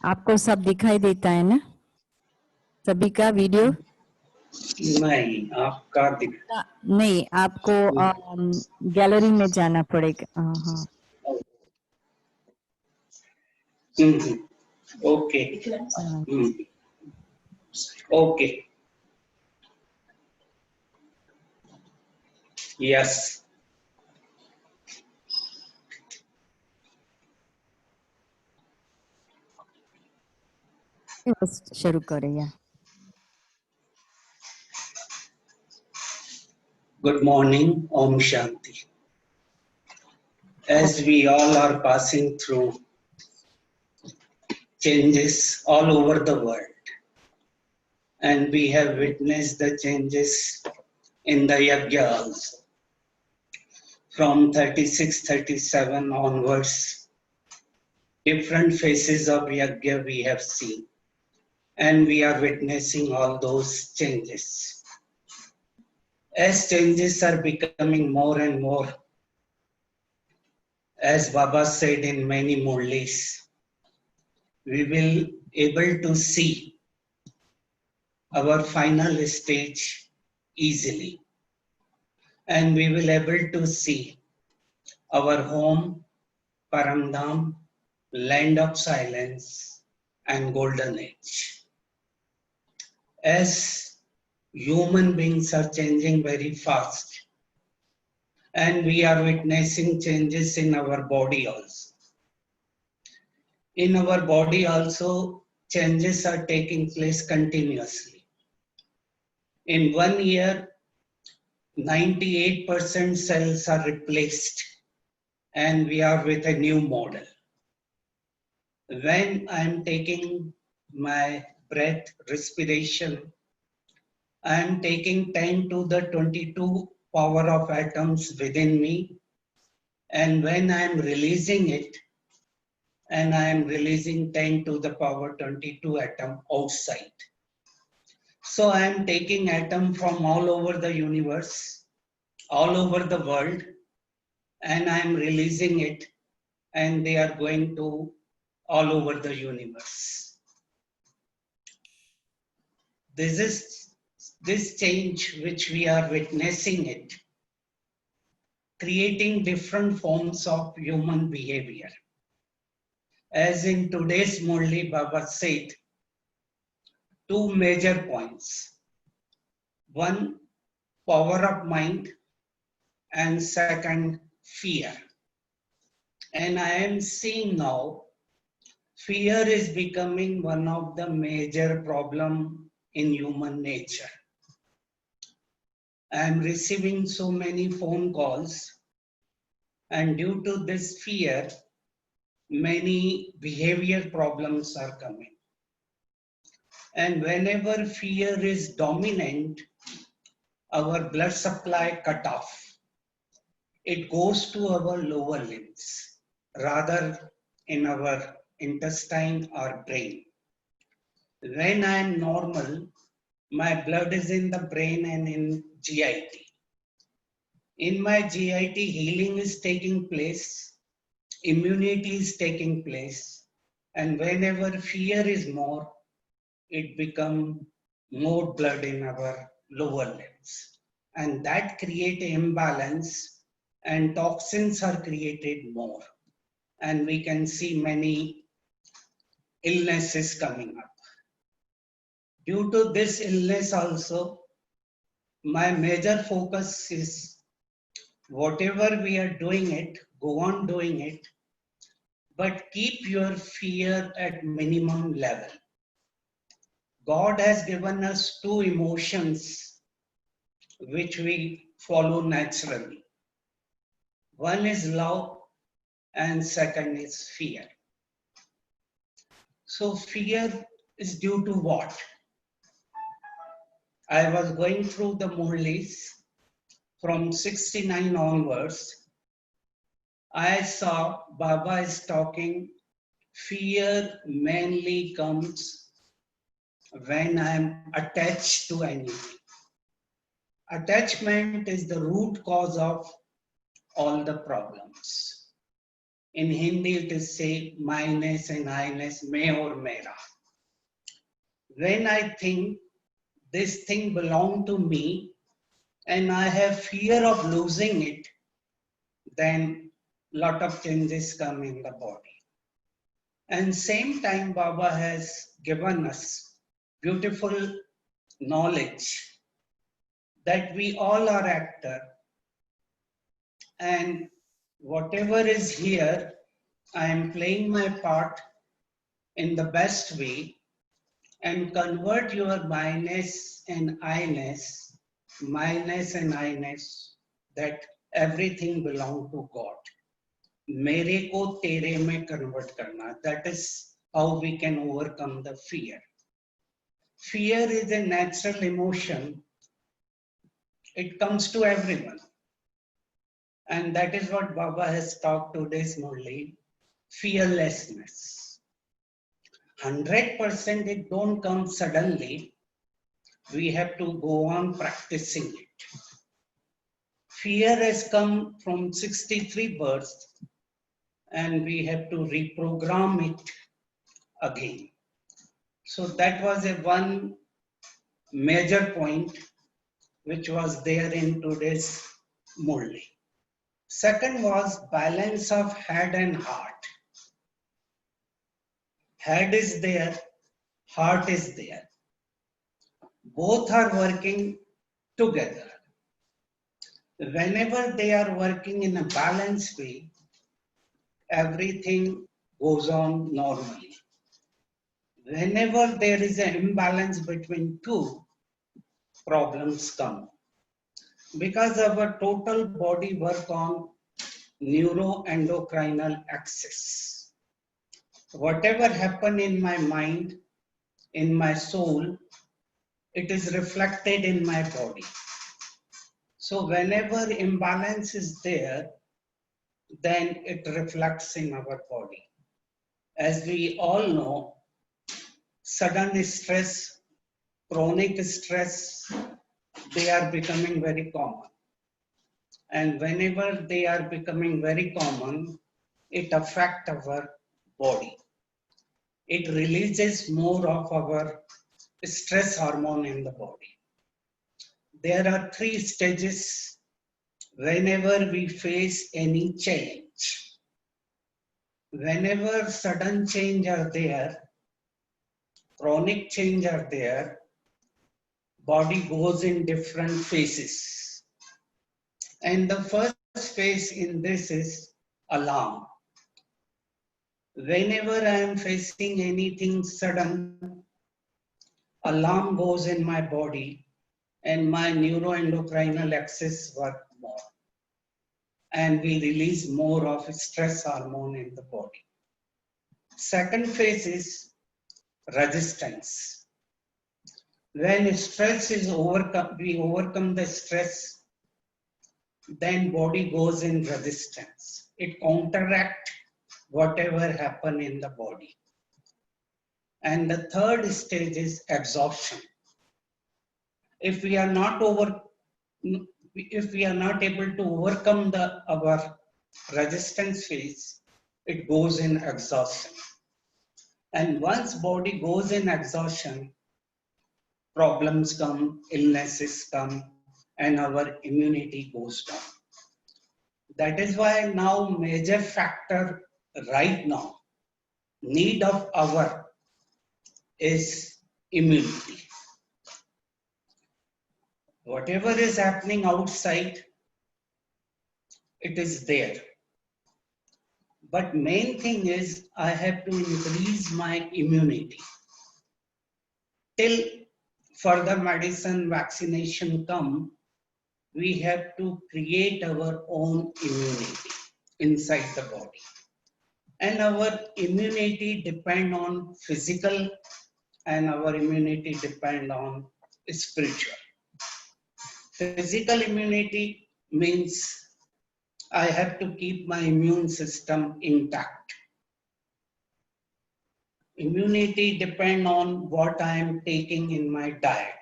आपको सब दिखाई देता है ना, सभी का वीडियो? नहीं, आपका नहीं, आपको गैलरी में जाना पड़ेगा। हाँ, ओके ओके यस बस शुरू करें या? गुड मॉर्निंग, ओम शांति। As we all are passing through changes all over the world, and we have witnessed the changes in the yajna also. From 36, 37 onwards, different phases of yajna we have seen, and we are witnessing all those changes. As changes are becoming more and more, as Baba said in many murlis, we will able to see our final stage easily, and we will able to see our home, Paramdham, land of silence and golden age. As human beings are changing very fast, and we are witnessing changes in our body also. In our body also, changes are taking place continuously. In 1 year, 98% cells are replaced, and we are with a new model. When I am taking my breath, respiration, I am taking 10 to the 22 power of atoms within me, and when I am releasing it, and I am releasing 10 to the power 22 atom outside. So I am taking atom from all over the universe, all over the world, and I am releasing it, and they are going to all over the universe. This change which we are witnessing it, creating different forms of human behavior. As in today's Murli, Baba said, two major points. One, power of mind, and second, fear. And I am seeing now, fear is becoming one of the major problem in human nature. I am receiving so many phone calls, and due to this fear, many behavior problems are coming. And whenever fear is dominant, our blood supply cut off. It goes to our lower limbs rather in our intestine or brain. When I am normal, my blood is in the brain and in GIT. In my GIT, healing is taking place, immunity is taking place, and whenever fear is more, it becomes more blood in our lower limbs. And that creates imbalance, and toxins are created more. And we can see many illnesses coming up. Due to this illness also, my major focus is whatever we are doing it, go on doing it, but keep your fear at minimum level. God has given us two emotions which we follow naturally. One is love and second is fear. So fear is due to what? I was going through the Murlis from 69 onwards. I saw Baba is talking, fear mainly comes when I am attached to anything. Attachment is the root cause of all the problems. In Hindi, it is say, myness and I-ness, मैं और मेरा. When I think this thing belong to me and I have fear of losing it, then lot of changes come in the body. And same time, Baba has given us beautiful knowledge that we all are actor, and whatever is here, I am playing my part in the best way and convert your myness and I-ness, that everything belong to God. मेरे को तेरे में convert करना. That is how we can overcome the fear. Fear is a natural emotion. It comes to everyone. And that is what Baba has talked today's Murli, fearlessness. 100% it don't come suddenly. We have to go on practicing it. Fear has come from 63 births and we have to reprogram it again. So that was a one major point which was there in today's Murli. Second was balance of head and heart. Head is there, heart is there. Both are working together. Whenever they are working in a balanced way, everything goes on normally. Whenever there is an imbalance between two, problems come. Because our total body work on neuroendocrinal axis. Whatever happen in my mind, in my soul, it is reflected in my body. So whenever imbalance is there, then it reflects in our body. As we all know, sudden stress, chronic stress, they are becoming very common. And whenever they are becoming very common, it affects our body. It releases more of our stress hormone in the body. There are 3 stages whenever we face any change. Whenever sudden change are there, chronic change are there, body goes in different phases. And the first phase in this is alarm. Whenever I am facing anything sudden, alarm goes in my body and my neuroendocrinal axis work more. And we release more of stress hormone in the body. Second phase is resistance. When stress is overcome, we overcome the stress, then body goes in resistance. It counteracts whatever happen in the body. And the third stage is exhaustion. If we are not able to overcome our resistance phase, it goes in exhaustion. And once body goes in exhaustion, problems come, illnesses come, and our immunity goes down. That is why now major factor right now, need of our is immunity. Whatever is happening outside, it is there. But main thing is I have to increase my immunity. Till further medicine, vaccination come, we have to create our own immunity inside the body. And our immunity depend on physical and our immunity depend on spiritual. Physical immunity means I have to keep my immune system intact. Immunity depend on what I am taking in my diet.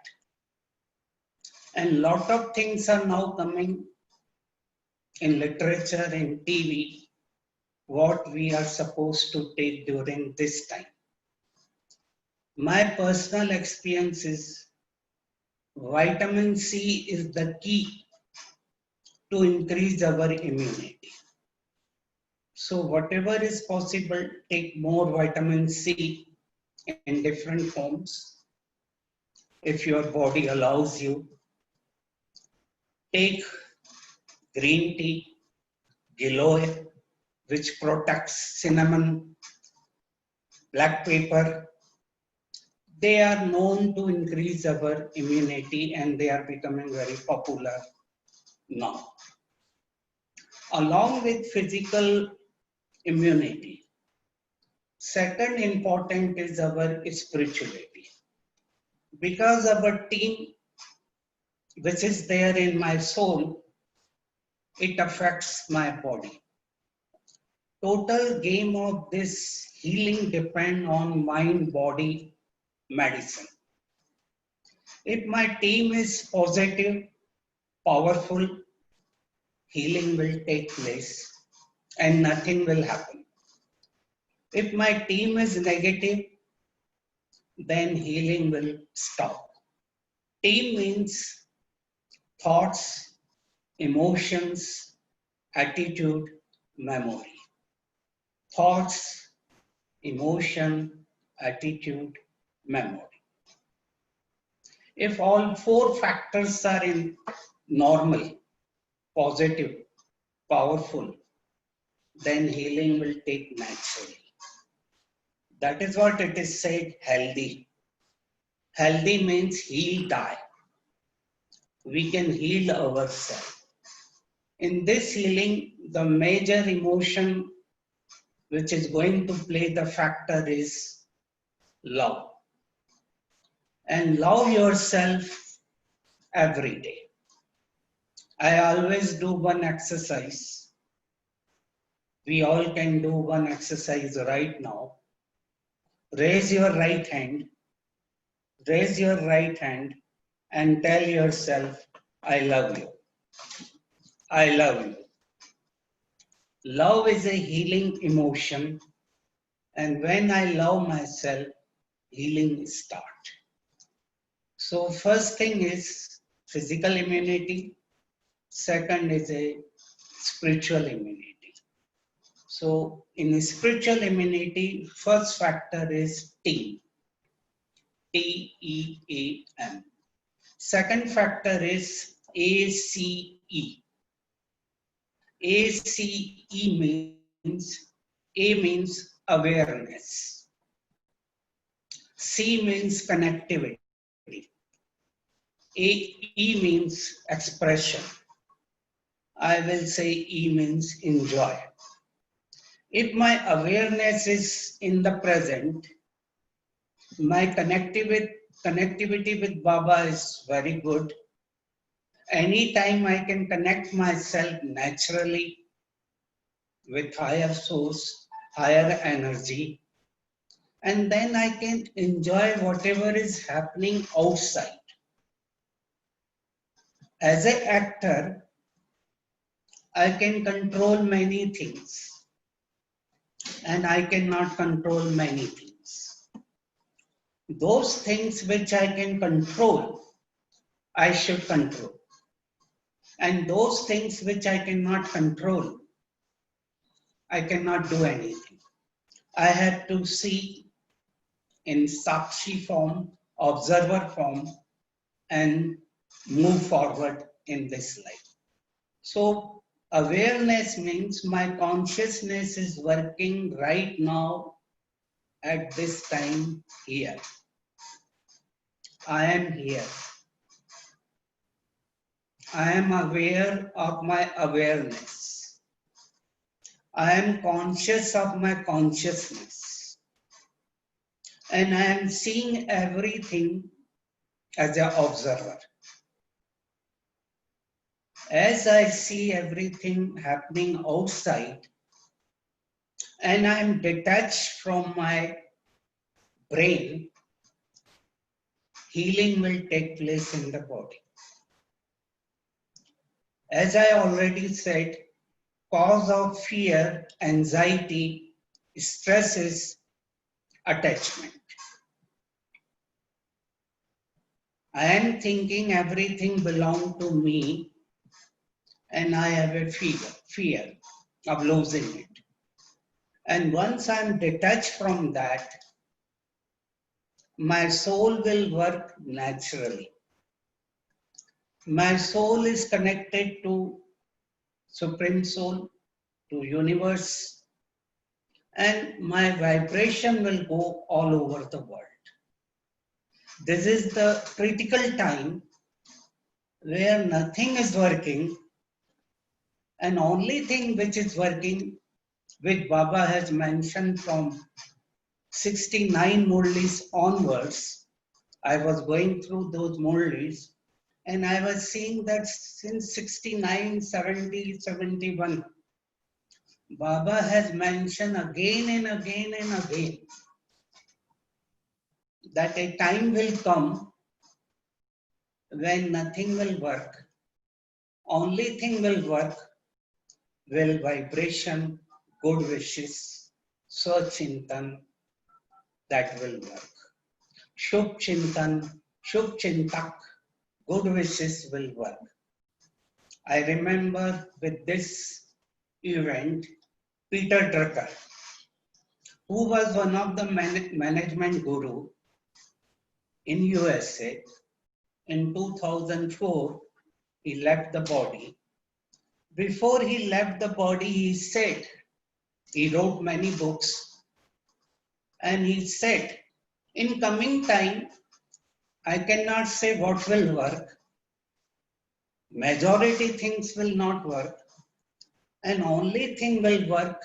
And lot of things are now coming in literature, in TV. what we are supposed to take during this time. My personal experience is vitamin C is the key to increase our immunity. So whatever is possible, take more vitamin C in different forms. If your body allows you, take green tea, giloy, which protects cinnamon, black pepper. They are known to increase our immunity and they are becoming very popular now. Along with physical immunity, second important is our spirituality. Because our team, which is there in my soul, it affects my body. Total game of this healing depend on mind, body, medicine. If my team is positive, powerful, healing will take place and nothing will happen. If my team is negative, then healing will stop. Team means thoughts, emotions, attitude, memory. Thoughts, emotion, attitude, memory. If all four factors are in normal, positive, powerful, then healing will take naturally. That is what it is said, healthy. Healthy means heal, die. We can heal ourselves. In this healing, the major emotion which is going to play the factor is love. And love yourself every day. I always do one exercise. We all can do one exercise right now. Raise your right hand. Raise your right hand and tell yourself, I love you. I love you. Love is a healing emotion. And when I love myself, healing starts. So first thing is physical immunity. Second is a spiritual immunity. So in spiritual immunity, first factor is team. T-E-A-M. Second factor is A-C-E. A-C-E means awareness. C means connectivity. E means expression. I will say E means enjoy. If my awareness is in the present, my connectivity with Baba is very good. Anytime I can connect myself naturally with higher source, higher energy, and then I can enjoy whatever is happening outside. As an actor, I can control many things and I cannot control many things. Those things which I can control, I should control. And those things which I cannot control, I cannot do anything. I have to see in Sakshi form, observer form, and move forward in this life. So awareness means my consciousness is working right now at this time here. I am here. I am aware of my awareness. I am conscious of my consciousness. And I am seeing everything as an observer. As I see everything happening outside, and I am detached from my brain, healing will take place in the body. As I already said, cause of fear, anxiety, stress is attachment. I am thinking everything belongs to me and I have a fear of losing it. And once I'm detached from that, my soul will work naturally. My soul is connected to Supreme Soul, to universe, and my vibration will go all over the world. This is the critical time where nothing is working and only thing which is working, which Baba has mentioned from 69 Murlis onwards. I was going through those Murlis and I was seeing that since 69, 70, 71, Baba has mentioned again and again and again that a time will come when nothing will work. Only thing will work will vibration, good wishes, Swachintan, that will work. Shubh Chintan, Shubh Chintak, good wishes will work. I remember with this event, Peter Drucker, who was one of the management guru in USA. In 2004, he left the body. Before he left the body, he said, he wrote many books, and he said, in coming time, I cannot say what will work. Majority things will not work, and only thing will work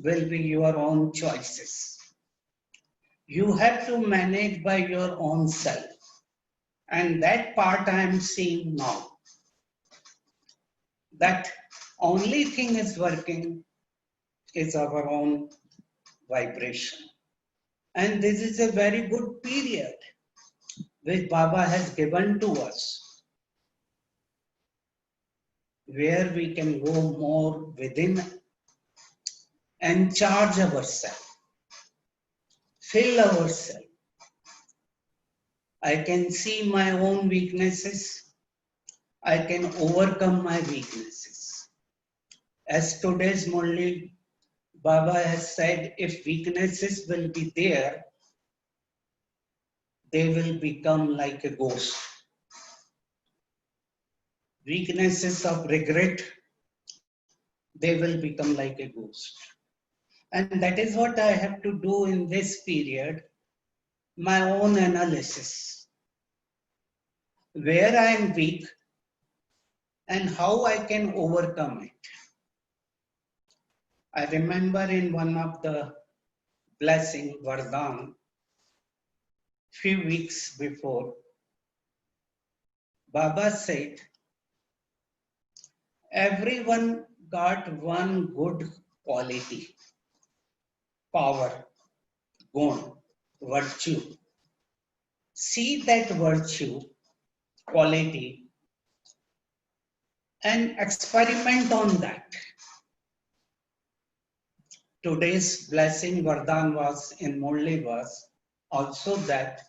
will be your own choices. You have to manage by your own self. And that part I am seeing now. That only thing is working is our own vibration. And this is a very good period which Baba has given to us, where we can go more within and charge ourselves, fill ourselves. I can see my own weaknesses. I can overcome my weaknesses. As today's Murli, Baba has said, if weaknesses will be there, they will become like a ghost. Weaknesses of regret, they will become like a ghost. And that is what I have to do in this period, my own analysis. Where I am weak and how I can overcome it. I remember in one of the blessing, Vardhan, few weeks before, Baba said, everyone got one good quality, power, gun, virtue. See that virtue, quality, and experiment on that. Today's blessing Vardhan was in Murli was also that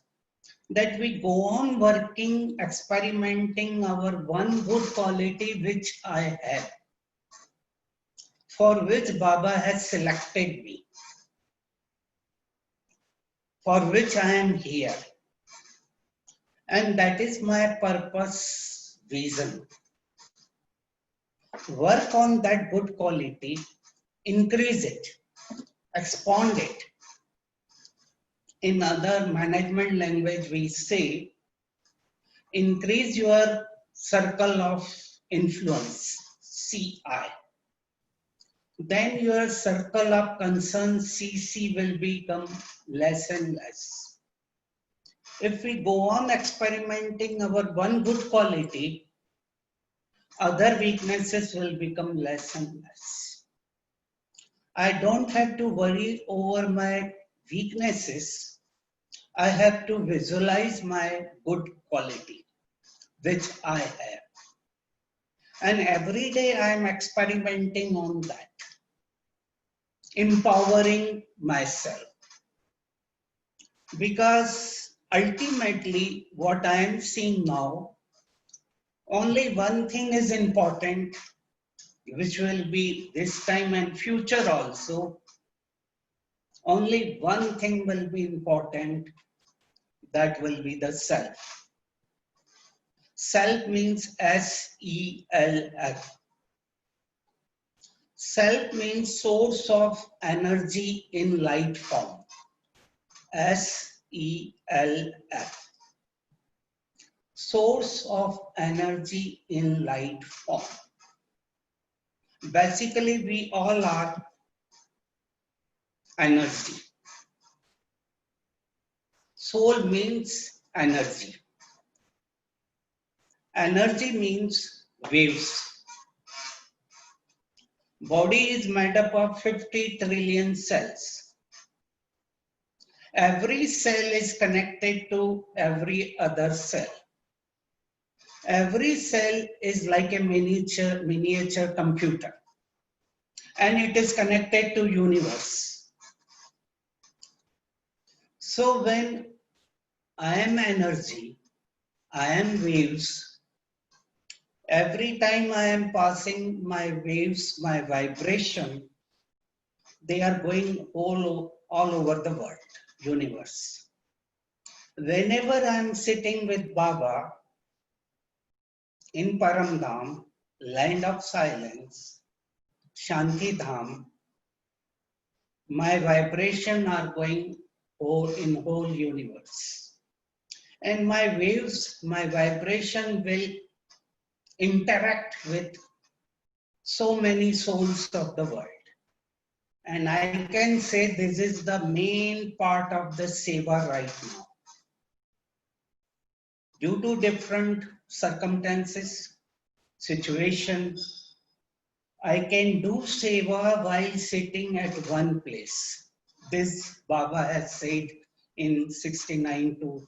we go on working, experimenting our one good quality which I have, for which Baba has selected me, for which I am here. And that is my purpose, vision. Work on that good quality, increase it, expand it. In other management language, we say, increase your circle of influence, CI. Then your circle of concern, CC, will become less and less. If we go on experimenting our one good quality, other weaknesses will become less and less. I don't have to worry over my weaknesses. I have to visualize my good quality, which I have. And every day I am experimenting on that, empowering myself. Because ultimately, what I am seeing now, only one thing is important, which will be this time and future also. Only one thing will be important, that will be the self. Self means S-E-L-F. Self means source of energy in light form. S-E-L-F. Source of energy in light form. Basically, we all are energy. Soul means energy. Energy means waves. Body is made up of 50 trillion cells. Every cell is connected to every other cell. Every cell is like a miniature computer, and it is connected to universe. So when I am energy, I am waves. Every time I am passing my waves, my vibration, they are going all over the world, universe. Whenever I am sitting with Baba in Paramdham, land of silence, Shanti Dham, my vibration are going in whole universe. And my waves, my vibration will interact with so many souls of the world. And I can say this is the main part of the seva right now. Due to different circumstances, situations, I can do seva while sitting at one place. This Baba has said in 69 to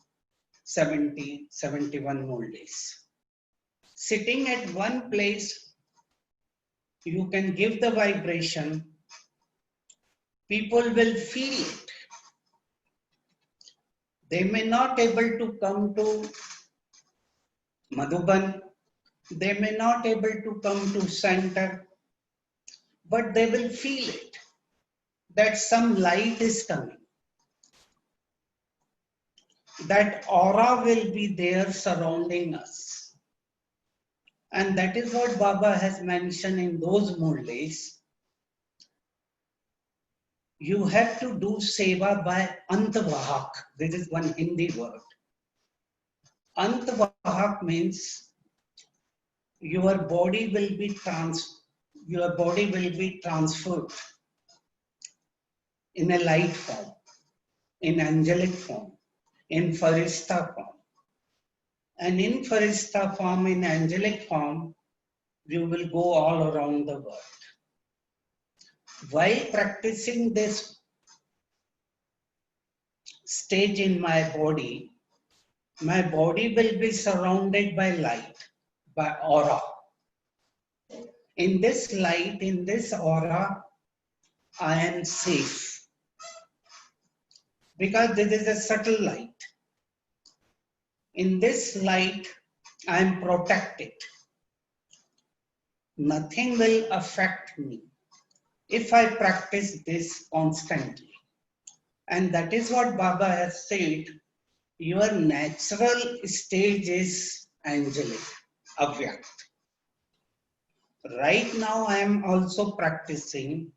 70, 71 more days. Sitting at one place, you can give the vibration, people will feel it. They may not able to come to Madhuban, they may not able to come to center, but they will feel it, that some light is coming. That aura will be there surrounding us. And that is what Baba has mentioned in those murlis. You have to do seva by Antavahak. This is one Hindi word. Antavahak means your body will be transferred in a light form, in angelic form, in Farishta form. And in Farishta form, in angelic form, you will go all around the world. While practicing this stage in my body will be surrounded by light, by aura. In this light, in this aura, I am safe. Because this is a subtle light. In this light, I am protected. Nothing will affect me if I practice this constantly. And that is what Baba has said. Your natural stage is angelic, avyakt. Right now I am also practicing.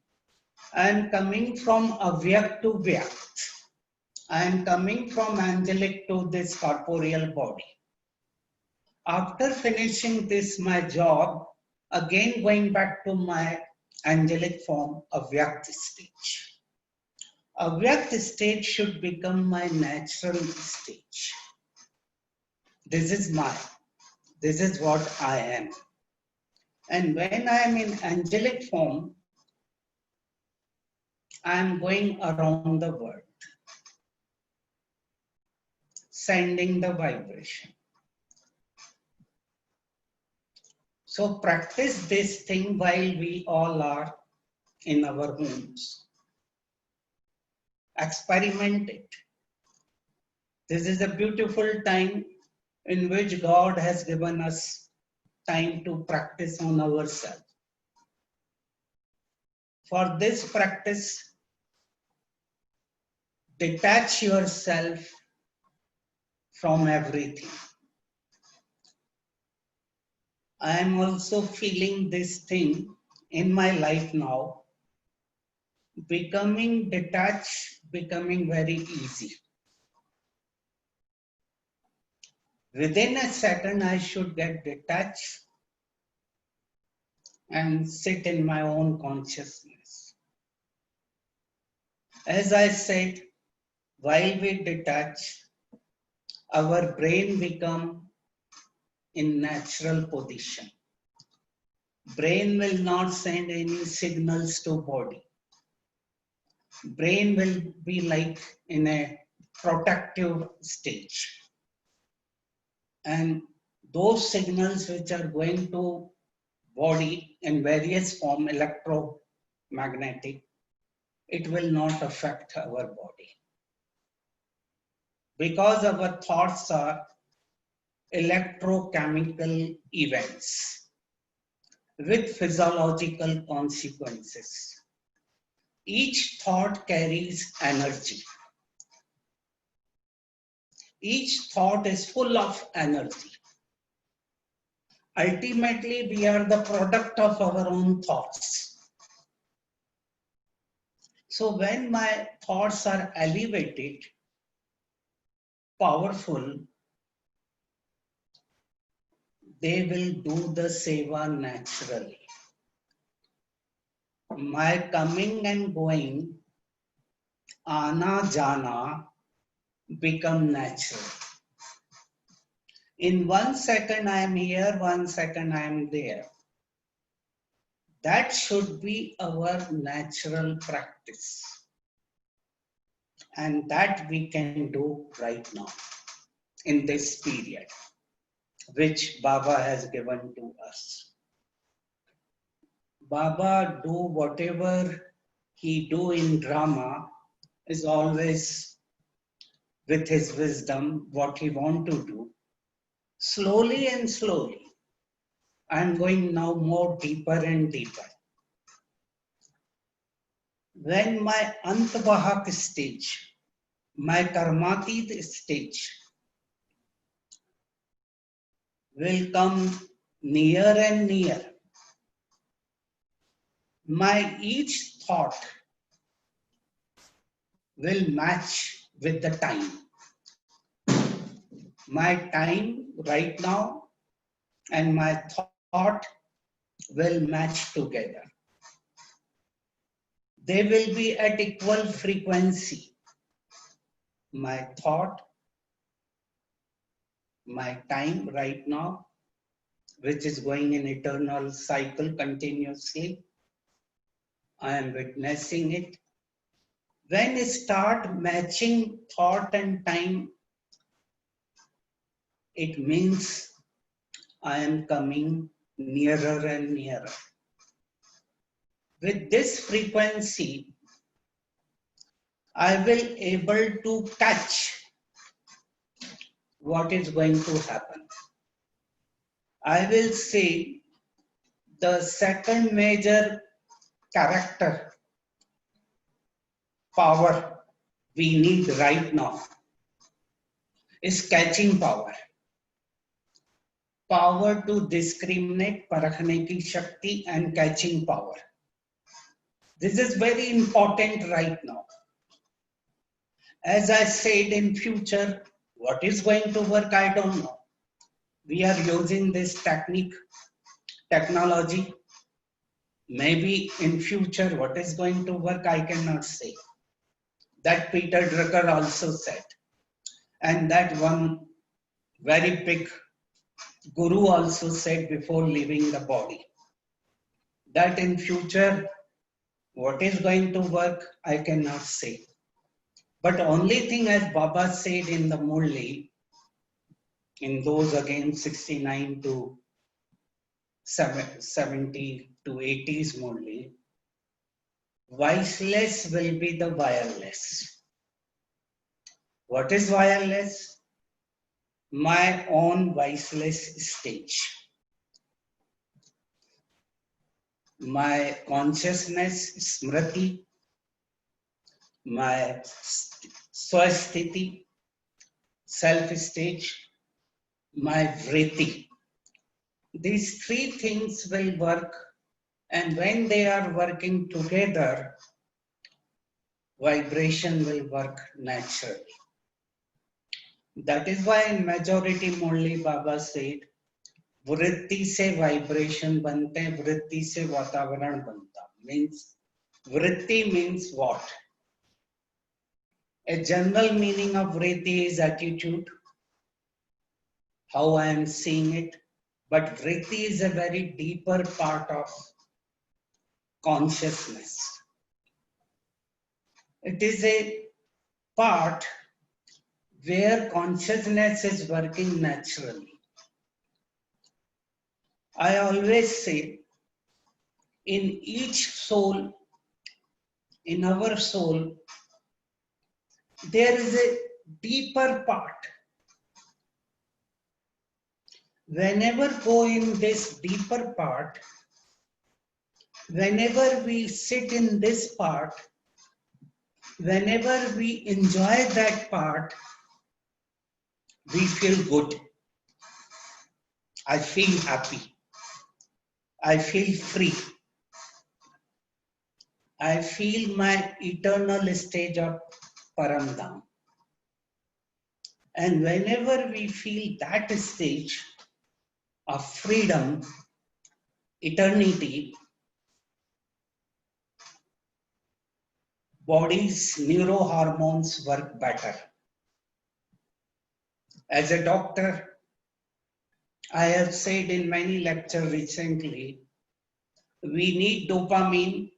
I am coming from avyakt to vyakt. I am coming from angelic to this corporeal body. After finishing this, my job, again going back to my angelic form, avyakt stage. Avyakt stage should become my natural stage. This is what I am. And when I am in angelic form, I am going around the world, sending the vibration. So practice this thing while we all are in our homes. Experiment it. This is a beautiful time in which God has given us time to practice on ourselves. For this practice, detach yourself from everything. I am also feeling this thing in my life now. Becoming detached, becoming very easy. Within a second, I should get detached and sit in my own consciousness. As I said, while we detach, our brain become in natural position. Brain will not send any signals to body. Brain will be like in a protective stage. And those signals which are going to body in various form, electromagnetic, it will not affect our body. Because our thoughts are electrochemical events with physiological consequences. Each thought carries energy. Each thought is full of energy. Ultimately, we are the product of our own thoughts. So when my thoughts are elevated, powerful, they will do the seva naturally. My coming and going, ana jana, become natural. In 1 second I am here, 1 second I am there. That should be our natural practice. And that we can do right now in this period, which Baba has given to us. Baba do whatever he do in drama is always with his wisdom, what he want to do. Slowly and slowly, I am going now more deeper and deeper. When my Antavahak stage, my Karmatit stage will come near and near, my each thought will match with the time. My time right now and my thought will match together. They will be at equal frequency. My thought, my time right now, which is going in eternal cycle continuously, I am witnessing it. When I start matching thought and time, it means I am coming nearer and nearer. With this frequency, I will able to catch what is going to happen. I will say the second major character, power we need right now is catching power. Power to discriminate, parakhne ki shakti and catching power. This is very important right now. As I said, in future, what is going to work, I don't know. We are using this technology. Maybe in future, what is going to work, I cannot say. That Peter Drucker also said. And that one very big guru also said before leaving the body. That in future, what is going to work, I cannot say. But only thing, as Baba said in the Murli, in those again 69 to 70 to 80s only, voiceless will be the wireless. What is wireless? My own voiceless stage. My consciousness, smriti, my swasthiti, self stage, my vritti. These three things will work, and when they are working together, vibration will work naturally. That is why in majority Murli Baba said, वृत्ति से vibration बनते हैं, वृत्ति से वातावरण बनता. Means vritti means what? A general meaning of vritti is attitude, how I am seeing it. But vritti is a very deeper part of consciousness. It is a part where consciousness is working naturally. I always say, in each soul, in our soul, there is a deeper part. Whenever go in this deeper part, whenever we sit in this part, whenever we enjoy that part, we feel good. I feel happy. I feel free. I feel my eternal stage of Paramdham. And whenever we feel that stage of freedom, eternity, body's neurohormones work better. As a doctor, I have said in many lectures recently, we need dopamine,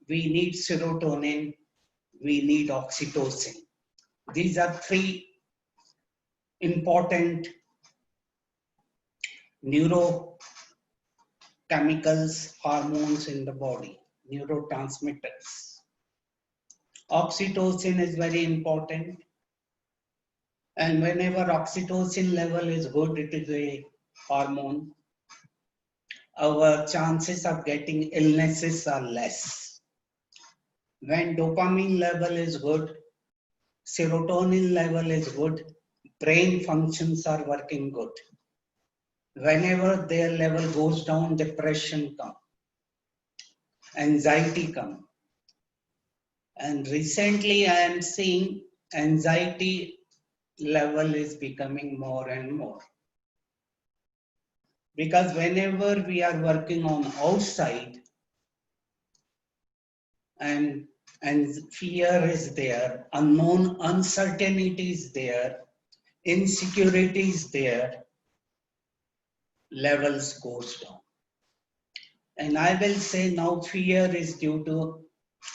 we need serotonin, we need oxytocin. These are three important neurochemicals, hormones in the body, neurotransmitters. Oxytocin is very important. And whenever oxytocin level is good, it is a hormone, our chances of getting illnesses are less. When dopamine level is good, serotonin level is good, brain functions are working good. Whenever their level goes down, depression comes, anxiety comes. And recently I am seeing anxiety level is becoming more and more. Because whenever we are working on outside and fear is there, unknown uncertainty is there, insecurity is there, levels goes down. And I will say now fear is due to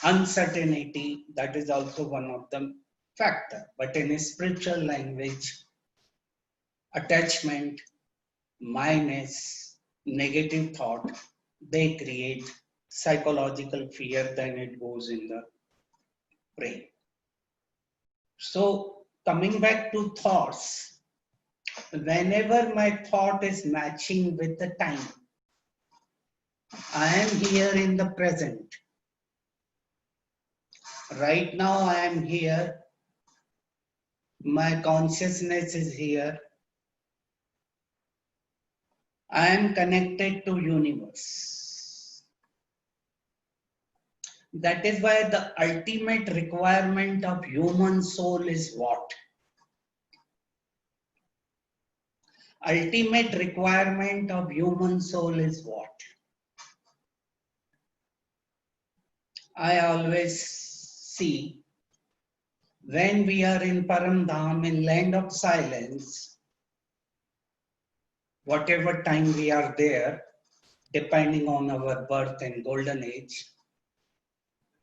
uncertainty. That is also one of the factor. But in a spiritual language, attachment, minus, negative thought, they create psychological fear, then it goes in the brain. So coming back to thoughts, whenever my thought is matching with the time, I am here in the present. Right now I am here, my consciousness is here, I am connected to universe. That is why the ultimate requirement of human soul is what? Ultimate requirement of human soul is what? I always see when we are in Paramdham, in land of silence, whatever time we are there, depending on our birth and golden age,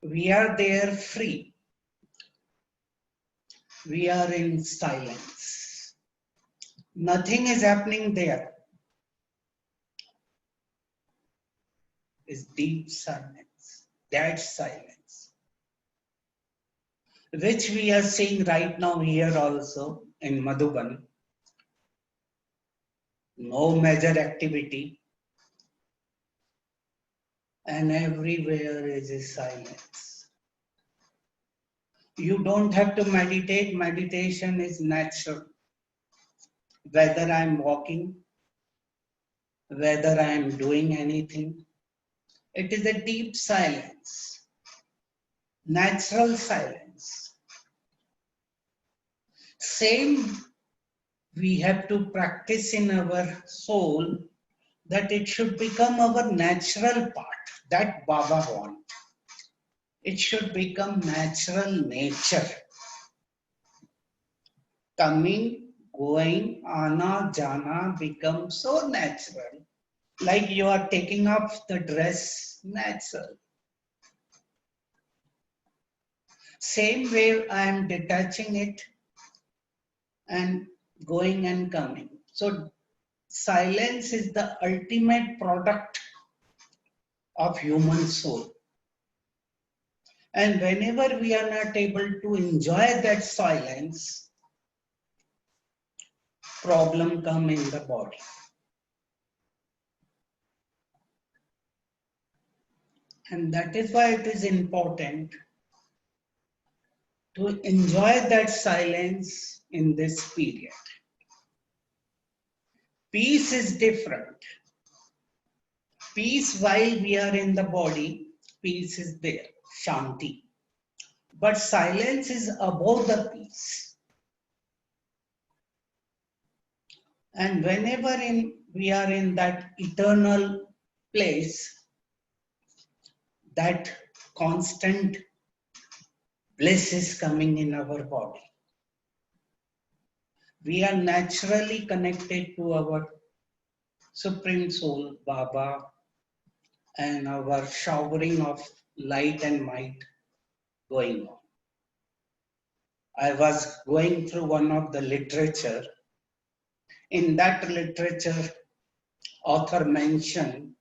we are there free. We are in silence. Nothing is happening there. is deep silence, that silence, which we are seeing right now here also in Madhuban. No major activity, and everywhere is a silence. You don't have to meditate, meditation is natural. Whether I'm walking, whether I'm doing anything, it is a deep silence, natural silence. Same we have to practice in our soul, that it should become our natural part, that Baba wants. It should become natural nature. Coming, going, ana, jana becomes so natural. Like you are taking off the dress, natural. Same way I am detaching it and going and coming. So silence is the ultimate product of human soul. And whenever we are not able to enjoy that silence, problem come in the body. And that is why it is important to enjoy that silence in this period. Peace is different. Peace while we are in the body, peace is there, shanti. But silence is above the peace. And whenever we are in that eternal place, that constant bliss is coming in our body. We are naturally connected to our Supreme Soul, Baba, and our showering of light and might going on. I was going through one of the literature. In that literature, author mentioned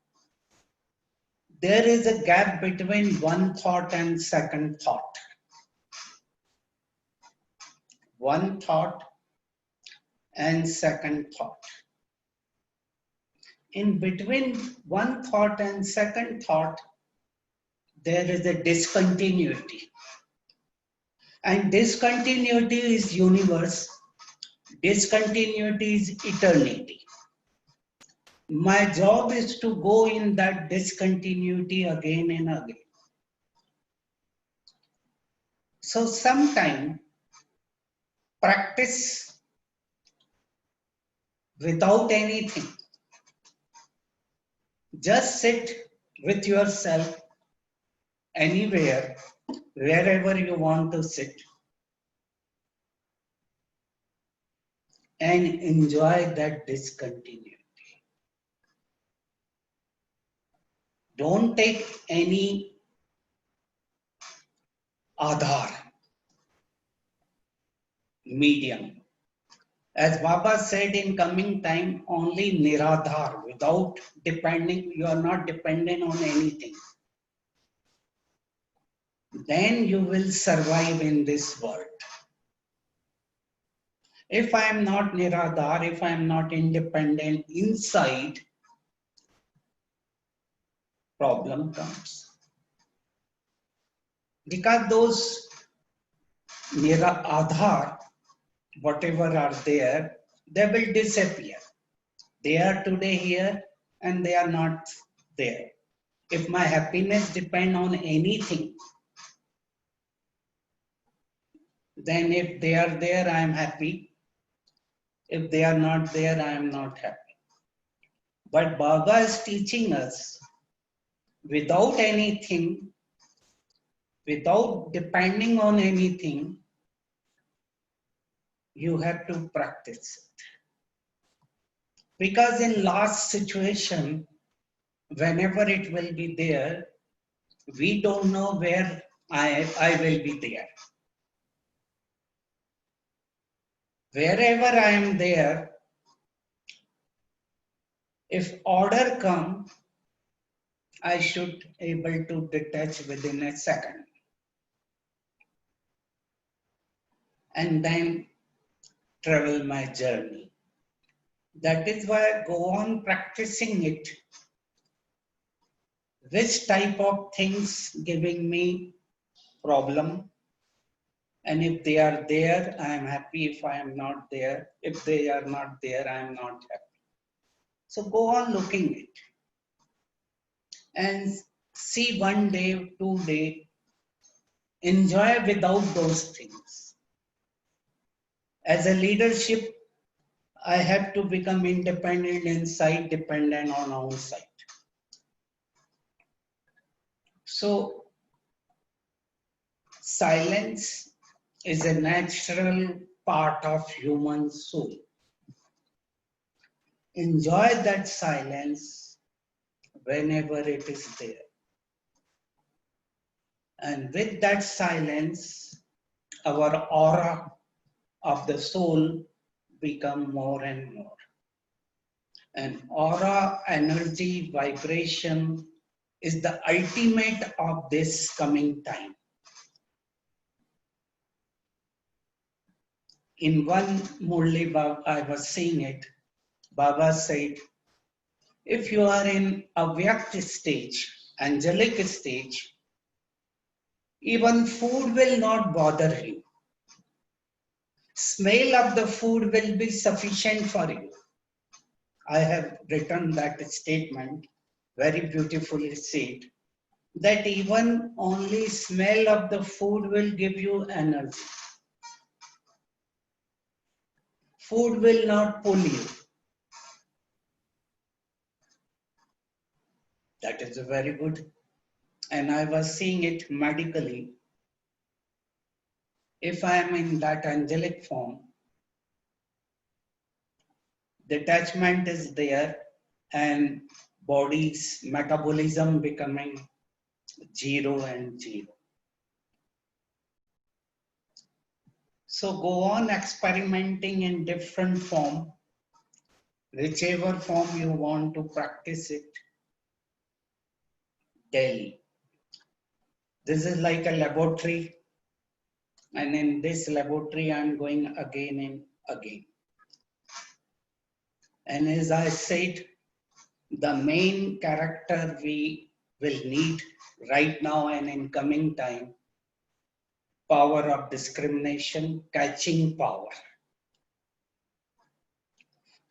there is a gap between one thought and second thought. One thought and second thought. In between one thought and second thought, there is a discontinuity. And discontinuity is universe. Discontinuity is eternity. My job is to go in that discontinuity again and again. So sometime practice without anything. Just sit with yourself anywhere, wherever you want to sit, and enjoy that discontinuity. Don't take any Aadhar, medium. As Baba said, in coming time, only Niradhar, without depending, you are not dependent on anything. Then you will survive in this world. If I am not Niradhar, if I am not independent inside, problem comes. Because those Niradhar, whatever are there, they will disappear. They are today here and they are not there. If my happiness depends on anything, then if they are there, I am happy. If they are not there, I am not happy. But Baba is teaching us, without anything, without depending on anything, you have to practice it. Because in last situation, whenever it will be there, we don't know where I will be there. Wherever I am there, if order come, I should able to detach within a second. And then travel my journey. That is why I go on practicing it. Which type of things giving me problem? And if they are there, I am happy. If I am not there, if they are not there, I am not happy. So go on looking it and see 1 day, 2 day, enjoy without those things. As a leadership, I have to become independent inside, dependent on outside. So silence is a natural part of human soul. Enjoy that silence whenever it is there. And with that silence, our aura of the soul become more and more. And aura, energy, vibration is the ultimate of this coming time. In one Murli Baba, I was seeing it, Baba said, if you are in avyakt stage, angelic stage, even food will not bother you. Smell of the food will be sufficient for you. I have written that statement, very beautifully said, that even only smell of the food will give you energy. Food will not pull you. That is very good. And I was seeing it medically. If I am in that angelic form, detachment is there and body's metabolism becoming 0 and 0. So go on experimenting in different form, whichever form you want to practice it daily. This is like a laboratory, and in this laboratory I'm going again and again. And as I said, the main character we will need right now and in coming time, power of discrimination, catching power.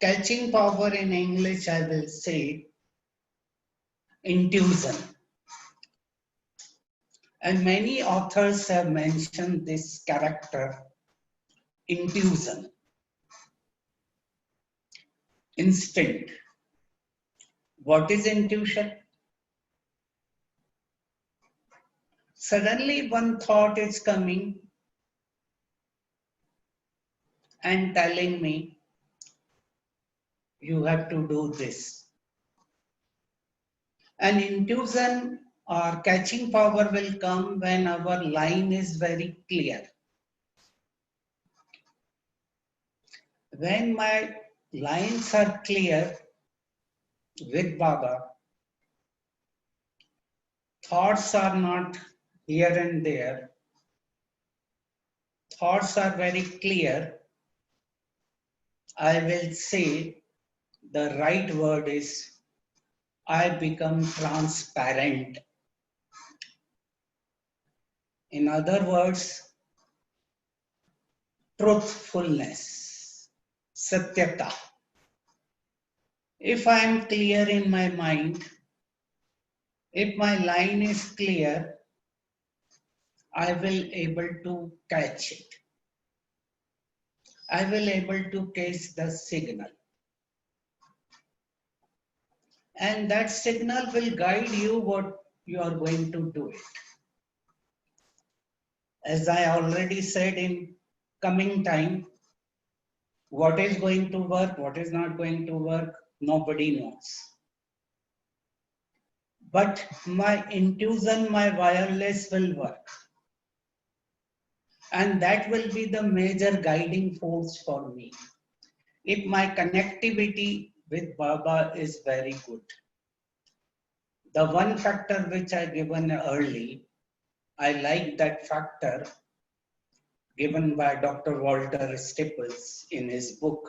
Catching power in English, I will say intuition. And many authors have mentioned this character, intuition, instinct. What is intuition? Suddenly one thought is coming and telling me, you have to do this. And intuition or catching power will come when our line is very clear. When my lines are clear with Baba, thoughts are not here and there. Thoughts are very clear. I will say the right word is I become transparent. In other words, truthfulness, satyata. If I am clear in my mind, if my line is clear, I will able to catch it. I will able to catch the signal. And that signal will guide you what you are going to do it. As I already said, in coming time, what is going to work, what is not going to work, nobody knows. But my intuition, my wireless will work. And that will be the major guiding force for me. If my connectivity with Baba is very good. The one factor which I given early, I like that factor given by Dr. Walter Staples in his book,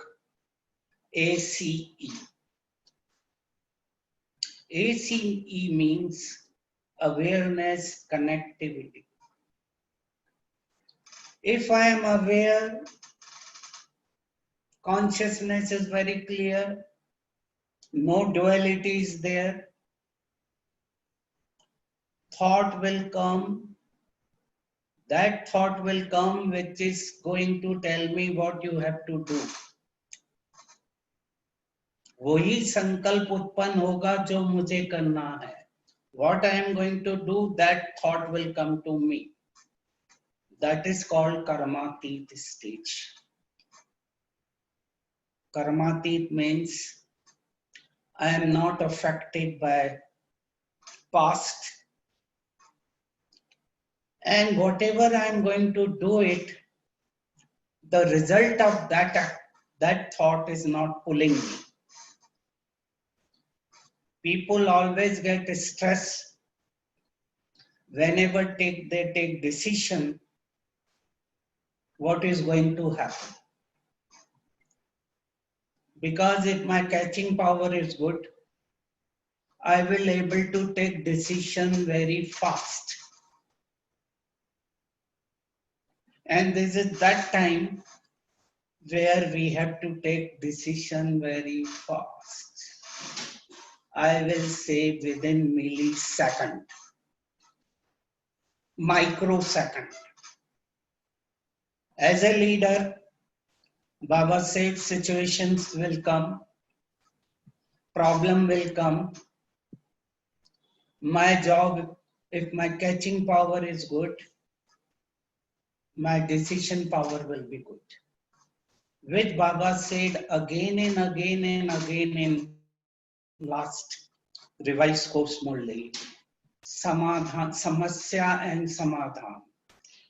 ACE. ACE means awareness connectivity. If I am aware, consciousness is very clear, no duality is there, thought will come, that thought will come which is going to tell me what you have to do. वही संकल्प उत्पन्न होगा जो मुझे करना है. What I am going to do, that thought will come to me. That is called Karmatit stage. Karmatit means I am not affected by past, and whatever I am going to do it, the result of that thought is not pulling me. People always get stress whenever they take decision, what is going to happen. Because if my catching power is good, I will able to take decision very fast. And this is that time where we have to take decision very fast. I will say within millisecond, microsecond. As a leader, Baba said situations will come, problem will come. My job, if my catching power is good, my decision power will be good. Which Baba said again and again and again in last revised course model. Samadhan, samasya and samadhan.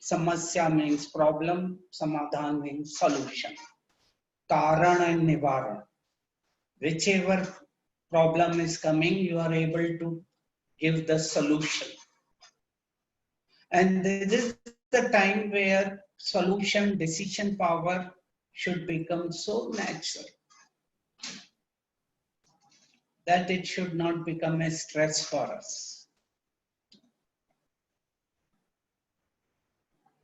Samasya means problem, samadhan means solution. Karan and nivaran. Whichever problem is coming, you are able to give the solution. And this is the time where solution, decision power should become so natural that it should not become a stress for us.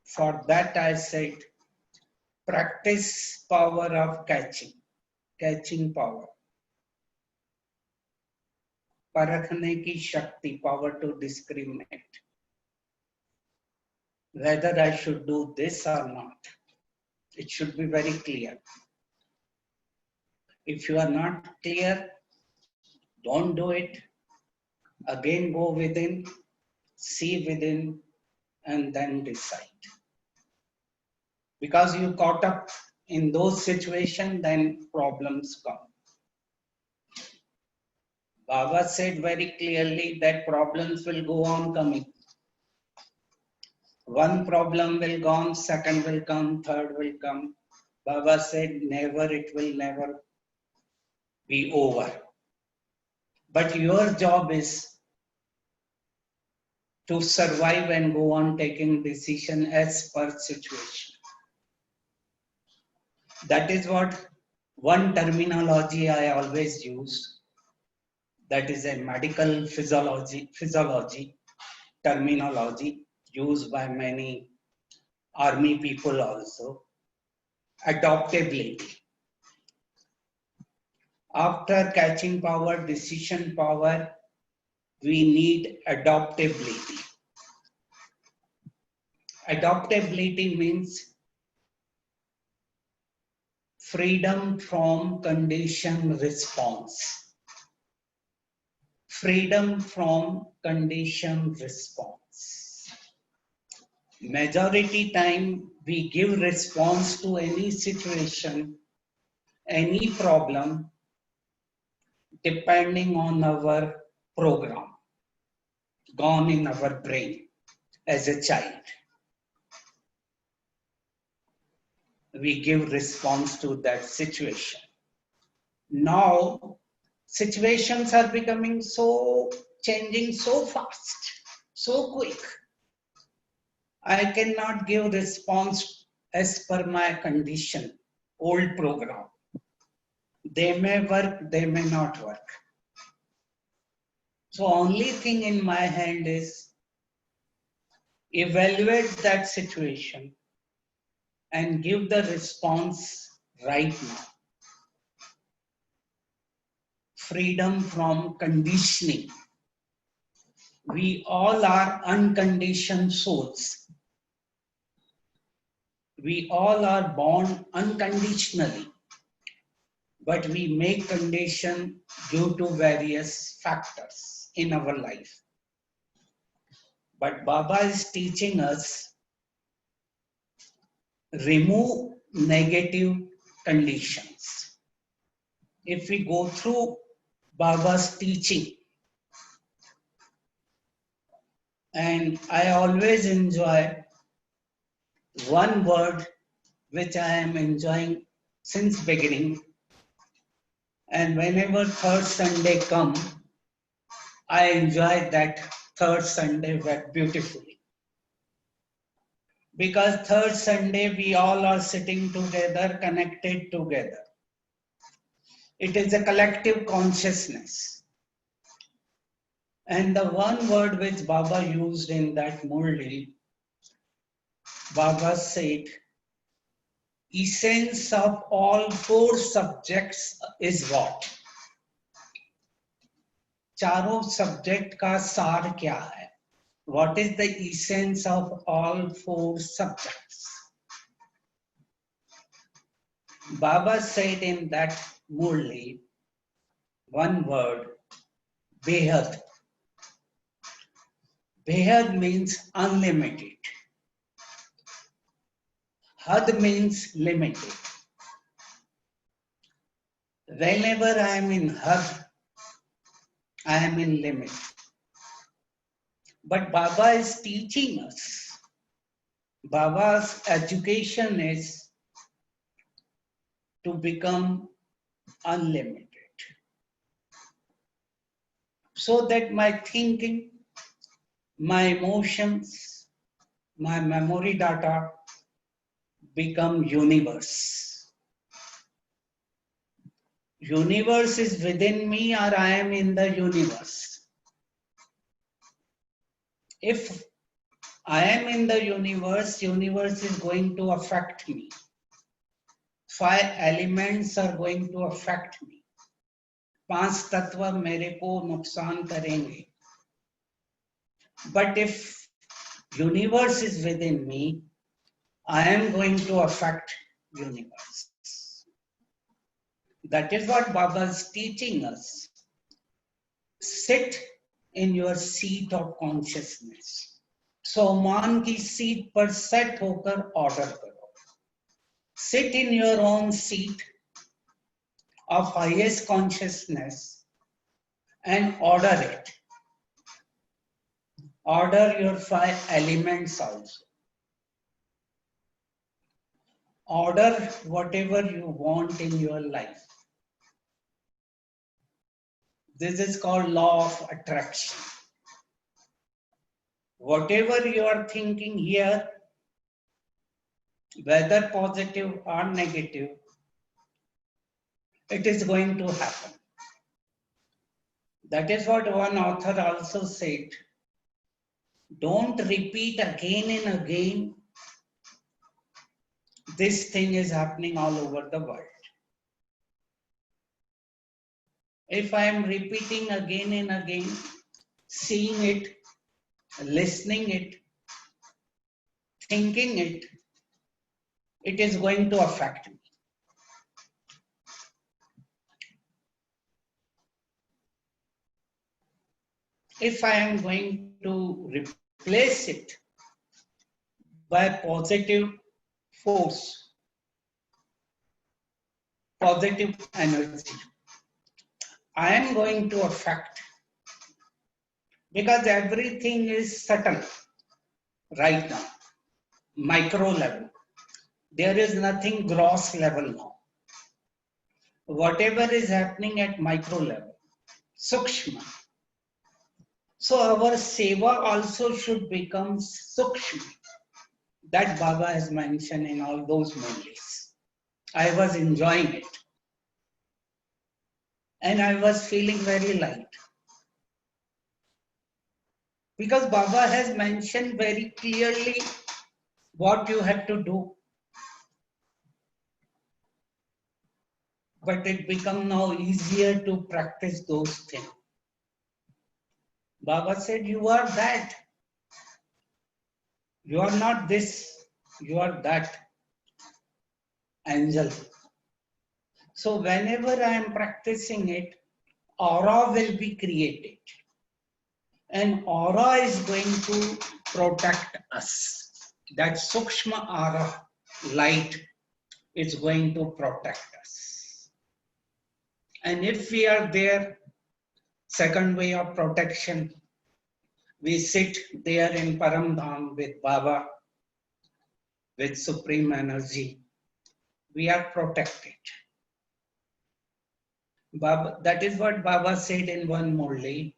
For that I said, practice power of catching power. परखने की शक्ति, power to discriminate. Whether I should do this or not, it should be very clear. If you are not clear, don't do it. Again go within, see within, and then decide. Because you caught up in those situations, then problems come. Baba said very clearly that problems will go on coming. One problem will go on, second will come, third will come. Baba said it will never be over. But your job is to survive and go on taking decision as per situation. That is what one terminology I always use. That is a medical physiology terminology used by many army people also. Adaptability. After catching power, decision power, we need adaptability. Adaptability means freedom from condition response. Freedom from condition response. Majority time we give response to any situation, any problem, depending on our program, gone in our brain as a child. We give response to that situation. Now, situations are becoming so changing so fast, so quick. I cannot give response as per my condition, old program. They may work, they may not work. So only thing in my hand is evaluate that situation and give the response right now. Freedom from conditioning. We all are unconditioned souls. We all are born unconditionally, but we make condition due to various factors in our life. But Baba is teaching us remove negative conditions. If we go through Baba's teaching, and I always enjoy one word which I am enjoying since beginning, and whenever third Sunday come, I enjoy that third Sunday very beautifully. Because third Sunday we all are sitting together, connected together. It is a collective consciousness. And the one word which Baba used in that Murli, Baba said, essence of all four subjects is what? चारों subject का सार क्या है? What is the essence of all four subjects? Baba said in that Murli, one word, Behad. Behad means unlimited. Had means limited. Whenever I am in Had, I am in limit. But Baba is teaching us. Baba's education is to become unlimited. So that my thinking, my emotions, my memory data become universe. Universe is within me or I am in the universe. If I am in the universe, universe is going to affect me. 5 elements are going to affect me. 5 तत्व मेरे को नुकसान करेंगे. But if universe is within me, I am going to affect universe. That is what Baba is teaching us. Sit in your seat of consciousness. So मान की seat पर set होकर order करो. Sit in your own seat of highest consciousness and order it. Order your 5 elements also. Order whatever you want in your life. This is called law of attraction. Whatever you are thinking here, whether positive or negative, it is going to happen. That is what one author also said. Don't repeat again and again. This thing is happening all over the world. If I am repeating again and again, seeing it, listening it, thinking it, it is going to affect me. If I am going to replace it by positive force, positive energy, I am going to affect, because everything is subtle right now, micro level. There is nothing gross level now. Whatever is happening at micro level, sukshma, So our seva also should become sukshma. That Baba has mentioned in all those murlis. I was enjoying it. And I was feeling very light. Because Baba has mentioned very clearly what you have to do. But it become now easier to practice those things. Baba said, you are that. You are not this. You are that angel. So whenever I am practicing it, aura will be created. And aura is going to protect us. That Sukshma aura, light, is going to protect us. And if we are there, second way of protection, we sit there in Paramdham with Baba, with supreme energy. We are protected. Baba, that is what Baba said in one Murli.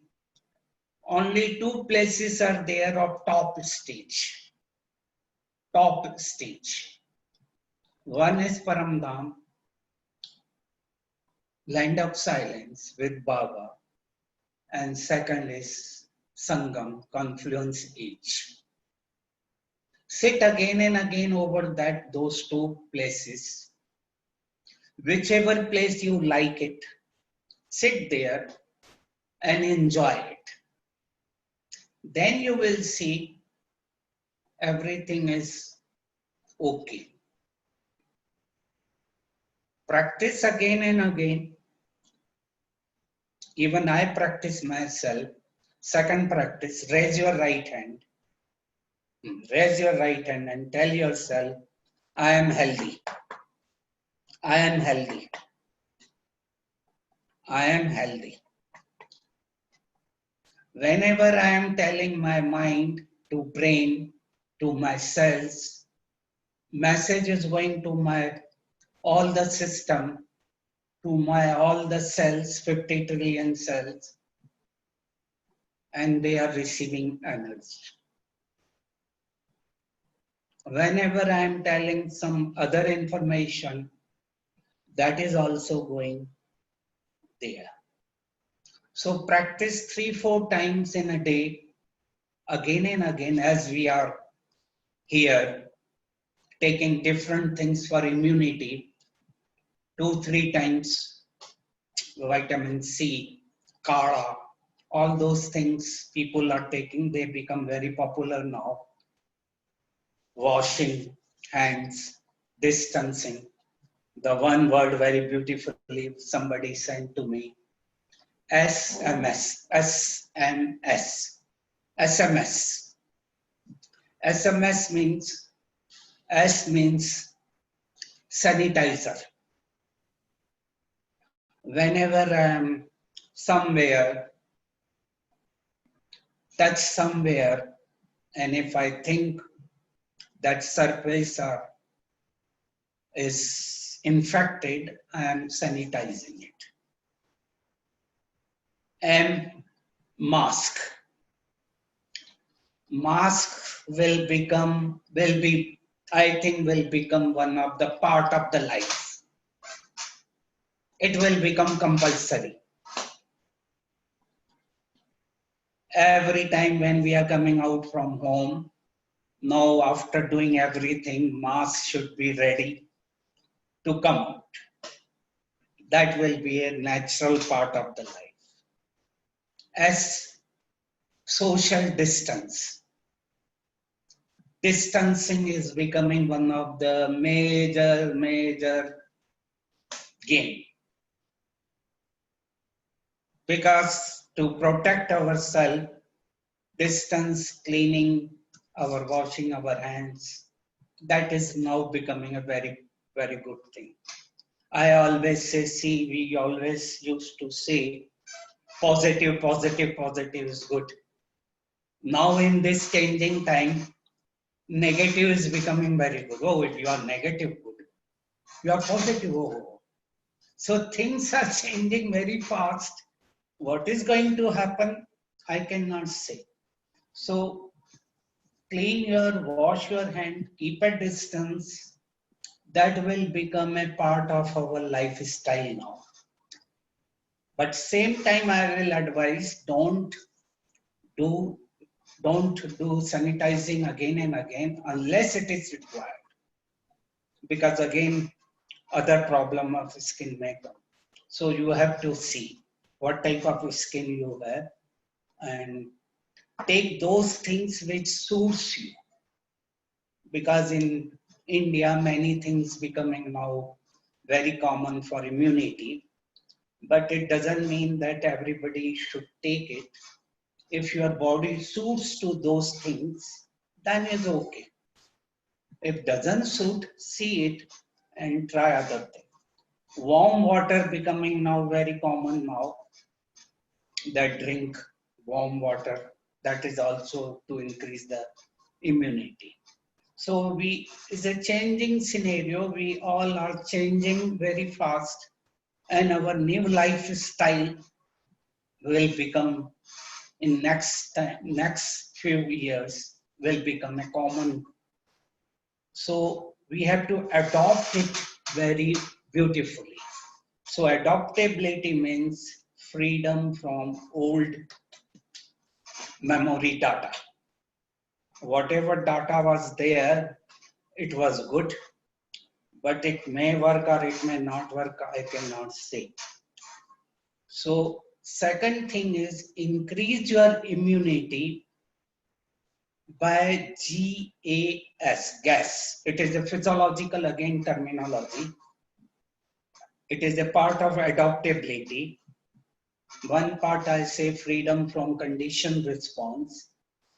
Only two places are there of top stage. Top stage. One is Paramdham, land of silence with Baba. And second is Sangam, confluence age. Sit again and again over those two places. Whichever place you like it, sit there and enjoy it. Then you will see everything is okay. Practice again and again. Even I practice myself. Second practice, raise your right hand. Raise your right hand and tell yourself, I am healthy. I am healthy. I am healthy. Whenever I am telling my mind to brain, to my cells, message is going to my all the system, to my all the cells, 50 trillion cells, and they are receiving energy. Whenever I am telling some other information, that is also going there. So practice 3-4 times in a day, again and again, as we are here, taking different things for immunity, 2-3 times, vitamin C, Kara, all those things people are taking, they become very popular now. Washing hands, distancing. The one word very beautifully somebody sent to me, SMS, SMS, SMS. SMS means, S means sanitizer. Whenever I am somewhere, touch somewhere, and if I think that surface is infected, I am sanitizing it. M, mask. Mask will be, I think, will become one of the part of the life. It will become compulsory. Every time when we are coming out from home, now after doing everything, mask should be ready to come out. That will be a natural part of the life. S, social distance. Distancing is becoming one of the major game. Because to protect ourselves, distance, cleaning, our washing our hands, that is now becoming a very good thing. I always say, see, we always used to say, positive is good. Now in this changing time, negative is becoming very good. Oh, if you are negative, good. You are positive, oh. So things are changing very fast. What is going to happen? I cannot say. So wash your hand, keep a distance. That will become a part of our lifestyle now. But same time, I will advise do don't do sanitizing again and again unless it is required. Because again, other problem of skin may come. So you have to see what type of skin you have and take those things which suits you. Because in India, many things becoming now very common for immunity, but it doesn't mean that everybody should take it. If your body suits to those things, then it's okay. If doesn't suit, see it and try other things. Warm water becoming now very common now, that drink warm water, that is also to increase the immunity. So it's a changing scenario. We all are changing very fast, and our new lifestyle will become in next few years will become a common. So we have to adopt it very beautifully. So adaptability means freedom from old memory data. Whatever data was there, it was good, but it may work or it may not work, I cannot say. So second thing is increase your immunity by gas. It is a physiological again terminology. It is a part of adaptability. One part I say freedom from condition response.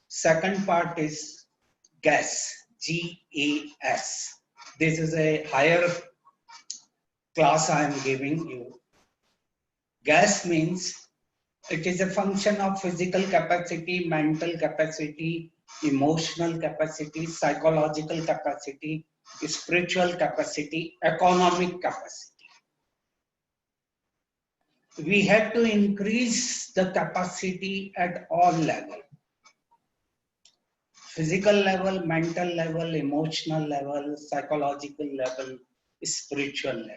Second part is gas, GAS. This is a higher class I am giving you. Gas means it is a function of physical capacity, mental capacity, emotional capacity, psychological capacity, spiritual capacity, economic capacity. We have to increase the capacity at all levels. Physical level, mental level, emotional level, psychological level, spiritual level.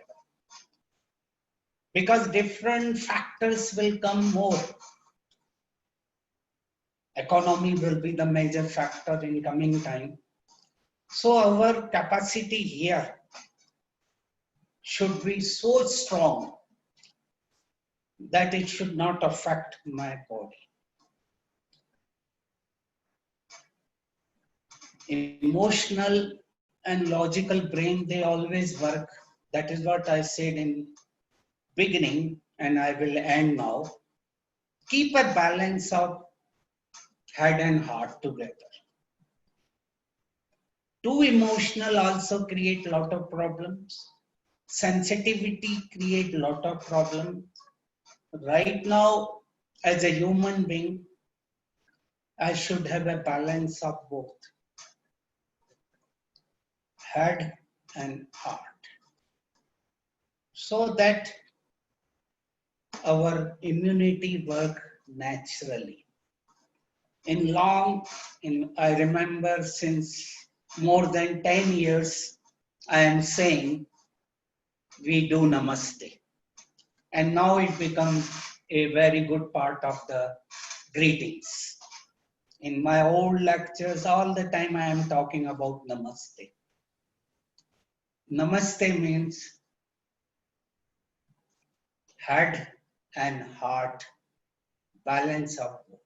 Because different factors will come more. Economy will be the major factor in coming time. So our capacity here should be so strong that it should not affect my body. Emotional and logical brain, they always work. That is what I said in beginning, and I will end now. Keep a balance of head and heart together. Too emotional also create lot of problems. Sensitivity create lot of problems. Right now, as a human being, I should have a balance of both head and heart, so that our immunity work naturally. I remember since more than 10 years, I am saying we do namaste. And now it becomes a very good part of the greetings. In my old lectures, all the time I am talking about namaste. Namaste means head and heart, balance of both.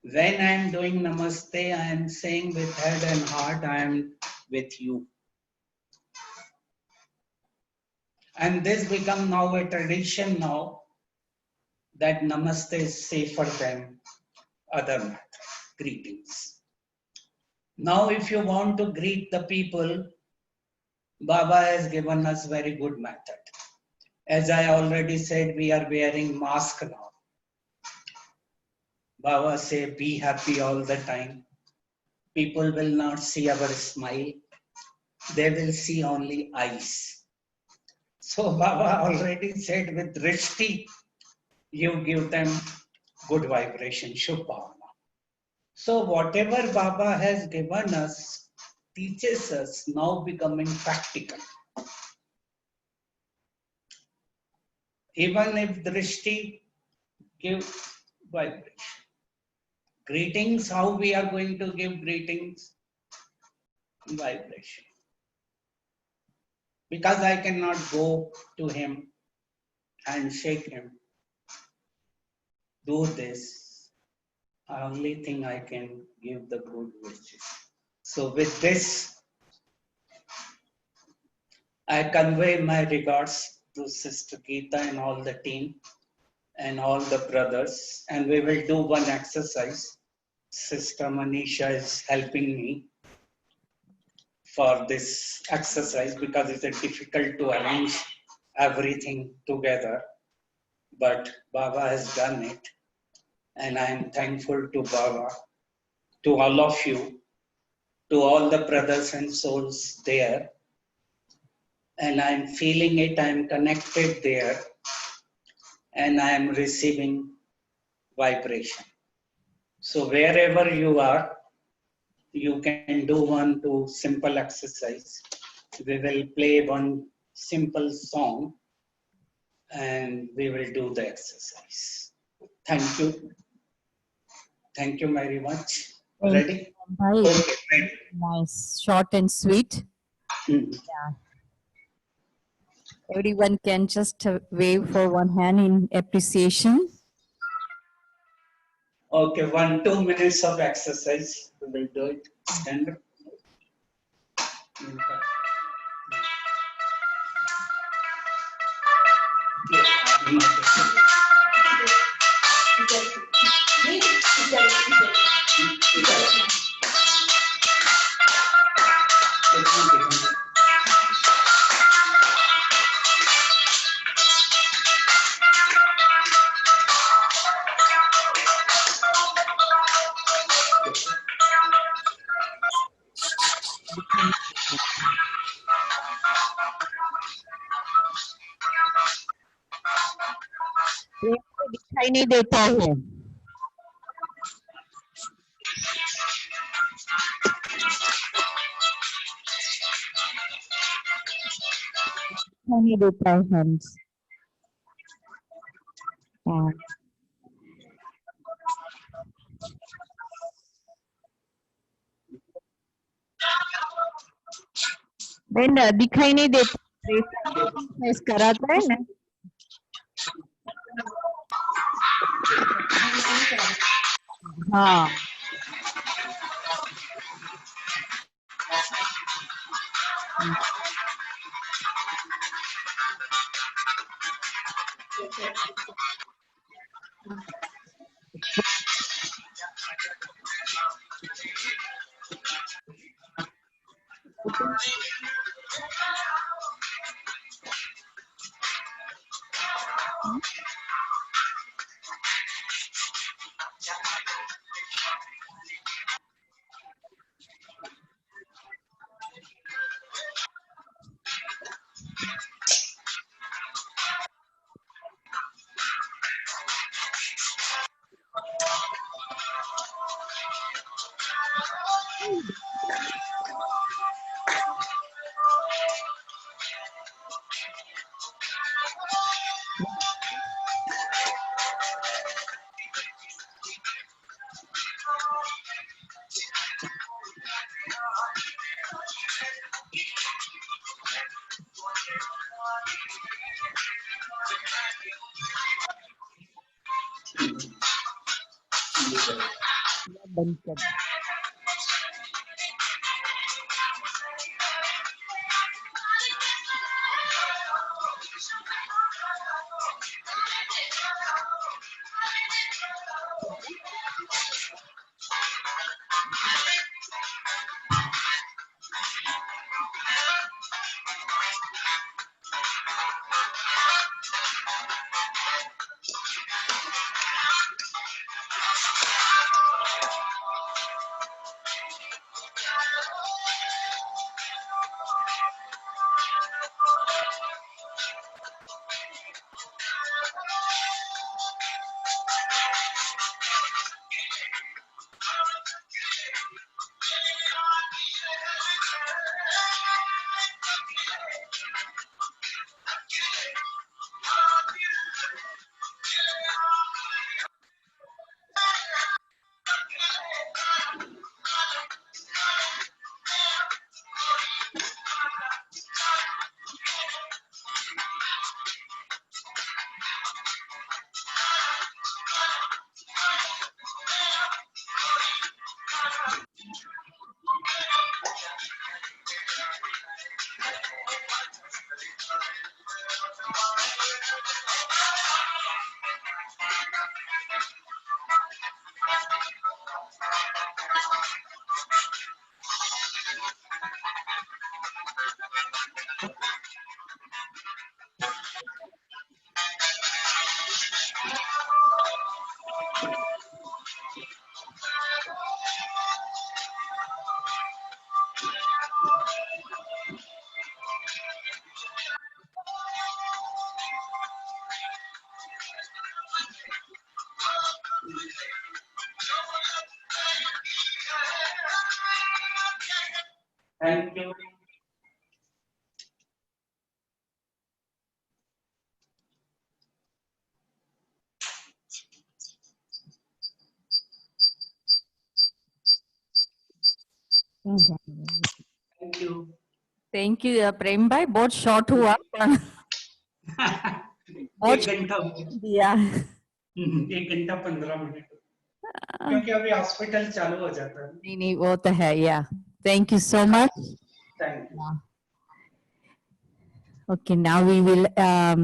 When I am doing namaste, I am saying with head and heart, I am with you. And this become now a tradition now that namaste is safer than other greetings. Now, if you want to greet the people, Baba has given us very good method. As I already said, we are wearing mask now. Baba say, be happy all the time. People will not see our smile. They will see only eyes. So Baba already said with drishti, you give them good vibration, Shubh Bhavana. So whatever Baba has given us teaches us now becoming practical. Even if Drishti give vibration. Greetings, how we are going to give greetings? Vibration. Because I cannot go to him and shake him. Do this. Only thing I can give the good wishes. So with this, I convey my regards to Sister Geeta and all the team and all the brothers. And we will do one exercise. Sister Manisha is helping me for this exercise because it's difficult to arrange everything together. But Baba has done it. And I am thankful to Baba, to all of you, to all the brothers and souls there. And I'm feeling it, I'm connected there, and I am receiving vibration. So wherever you are, you can do one to simple exercise. We will play one simple song and we will do the exercise. Thank you. Thank you very much. Thank Ready? you, Bhai. Okay, ready. Nice, short and sweet. Yeah. Everyone can just wave for one hand in appreciation. Okay, 2 minutes of exercise. We will do it. Stand up. दिखाई नहीं देता है दिखाई नहीं देता है hands. हाँ. Then दिखाई नहीं देता प्रेस कराता है ना हाँ बंद कर thank you. Thank you. Thank you Prem भाई, बहुत शॉर्ट हुआ पर बहुत एक घंटा दिया। 1 घंटा 15 मिनट, क्योंकि अभी हॉस्पिटल चालू हो जाता है। नहीं नहीं, वो तो है। या thank you so much. Thank you. Okay, now we will have